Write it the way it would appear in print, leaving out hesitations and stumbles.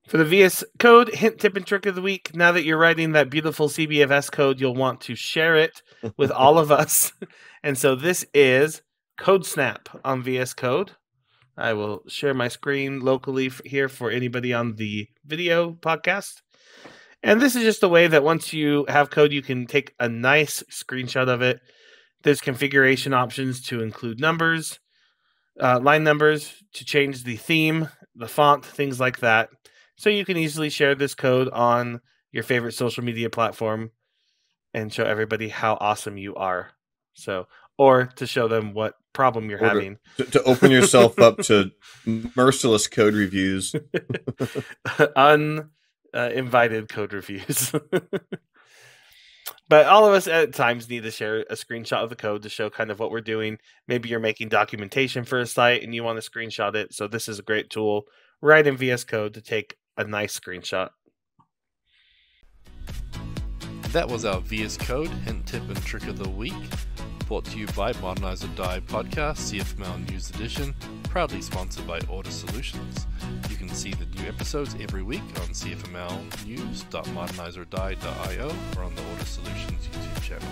For the VS Code hint, tip, and trick of the week, now that you're writing that beautiful CBFS code, you'll want to share it with all of us. And so this is CodeSnap on VS Code. I will share my screen locally here for anybody on the video podcast. And this is just a way that once you have code, you can take a nice screenshot of it. There's configuration options to include numbers, line numbers, to change the theme, the font, things like that. So you can easily share this code on your favorite social media platform and show everybody how awesome you are. So, or to show them what problem you're having. To open yourself up to merciless code reviews. Uninvited code reviews. But all of us at times need to share a screenshot of the code to show kind of what we're doing. Maybe you're making documentation for a site and you want to screenshot it. So this is a great tool right in VS Code to take a nice screenshot. That was our VS Code hint, tip, and trick of the week. Brought to you by Modernize or Die Podcast, CFML News Edition, proudly sponsored by Order Solutions. You can see the new episodes every week on cfmlnews.modernizeordie.io or on the Order Solutions YouTube channel.